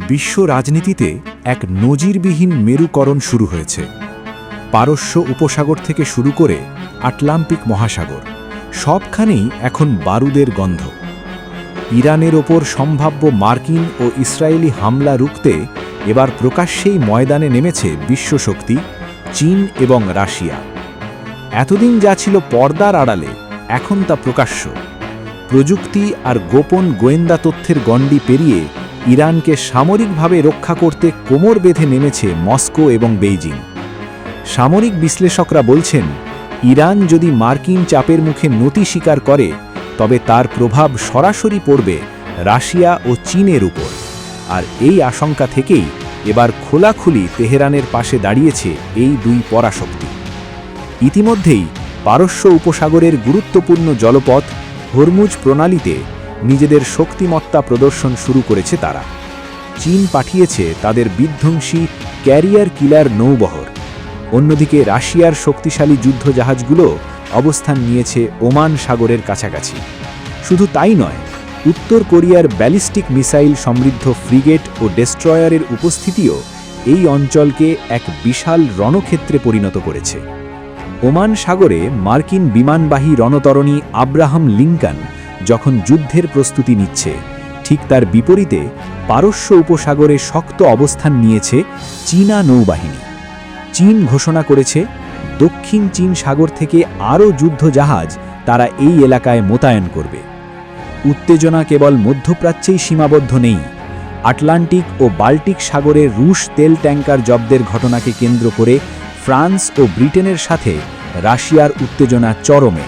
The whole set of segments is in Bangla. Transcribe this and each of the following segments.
বিশ্ব রাজনীতিতে এক নজিরবিহীন মেরুকরণ শুরু হয়েছে। পারস্য উপসাগর থেকে শুরু করে আটলান্টিক মহাসাগর, সবখানেই এখন বারুদের গন্ধ। ইরানের ওপর সম্ভাব্য মার্কিন ও ইসরায়েলি হামলা রুখতে এবার প্রকাশ্যেই ময়দানে নেমেছে বিশ্বশক্তি চীন এবং রাশিয়া। এতদিন যা ছিল পর্দার আড়ালে, এখন তা প্রকাশ্য। প্রযুক্তি আর গোপন গোয়েন্দা তথ্যের গণ্ডি পেরিয়ে ইরানকে সামরিকভাবে রক্ষা করতে কোমর বেঁধে নেমেছে মস্কো এবং বেইজিং। সামরিক বিশ্লেষকরা বলছেন, ইরান যদি মার্কিন চাপের মুখে নতি স্বীকার করে, তবে তার প্রভাব সরাসরি পড়বে রাশিয়া ও চীনের উপর। আর এই আশঙ্কা থেকেই এবার খোলাখুলি তেহরানের পাশে দাঁড়িয়েছে এই দুই পরাশক্তি। ইতিমধ্যেই পারস্য উপসাগরের গুরুত্বপূর্ণ জলপথ হরমুজ প্রণালীতে নিজেদের শক্তিমত্তা প্রদর্শন শুরু করেছে তারা। চীন পাঠিয়েছে তাদের বিধ্বংসী ক্যারিয়ার কিলার নৌবহর। অন্যদিকে রাশিয়ার শক্তিশালী যুদ্ধজাহাজগুলো অবস্থান নিয়েছে ওমান সাগরের কাছাকাছি। শুধু তাই নয়, উত্তর কোরিয়ার ব্যালিস্টিক মিসাইল সমৃদ্ধ ফ্রিগেট ও ডেস্ট্রয়ারের উপস্থিতিও এই অঞ্চলকে এক বিশাল রণক্ষেত্রে পরিণত করেছে। ওমান সাগরে মার্কিন বিমানবাহী রণতরণী আব্রাহাম লিঙ্কন যখন যুদ্ধের প্রস্তুতি নিচ্ছে, ঠিক তার বিপরীতে পারস্য উপসাগরে শক্ত অবস্থান নিয়েছে চীনা নৌবাহিনী। চীন ঘোষণা করেছে, দক্ষিণ চীন সাগর থেকে আরও যুদ্ধজাহাজ তারা এই এলাকায় মোতায়েন করবে। উত্তেজনা কেবল মধ্যপ্রাচ্যেই সীমাবদ্ধ নেই। আটলান্টিক ও বাল্টিক সাগরে রুশ তেল ট্যাঙ্কার জব্দের ঘটনাকে কেন্দ্র করে ফ্রান্স ও ব্রিটেনের সাথে রাশিয়ার উত্তেজনা চরমে।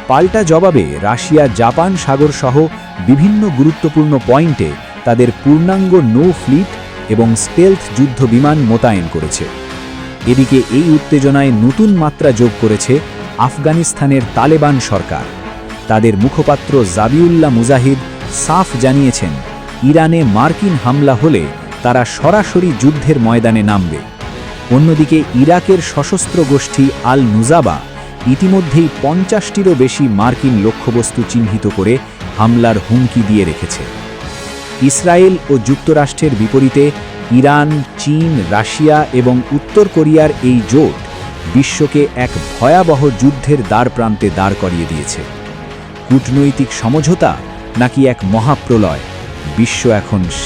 পাল্টা জবাবে রাশিয়া জাপান সাগর সহ বিভিন্ন গুরুত্বপূর্ণ পয়েন্টে তাদের পূর্ণাঙ্গ নৌ ফ্লিট এবং স্টেলথ যুদ্ধ বিমান মোতায়েন করেছে। এদিকে এই উত্তেজনায় নতুন মাত্রা যোগ করেছে আফগানিস্তানের তালেবান সরকার। তাদের মুখপাত্র জাবিউল্লাহ মুজাহিদ সাফ জানিয়েছেন, ইরানে মার্কিন হামলা হলে তারা সরাসরি যুদ্ধের ময়দানে নামবে। অন্যদিকে ইরাকের সশস্ত্র গোষ্ঠী আল নুজাবা ইতিমধ্যেই 50টিরও বেশি মার্কিন লক্ষ্যবস্তু চিহ্নিত করে হামলার হুমকি দিয়ে রেখেছে। ইসরায়েল ও যুক্তরাষ্ট্রের বিপরীতে ইরান, চীন, রাশিয়া এবং উত্তর কোরিয়ার এই জোট বিশ্বকে এক ভয়াবহ যুদ্ধের দ্বারপ্রান্তে দাঁড় করিয়ে দিয়েছে। কূটনৈতিক সমঝোতা নাকি এক মহাপ্রলয়, বিশ্ব এখন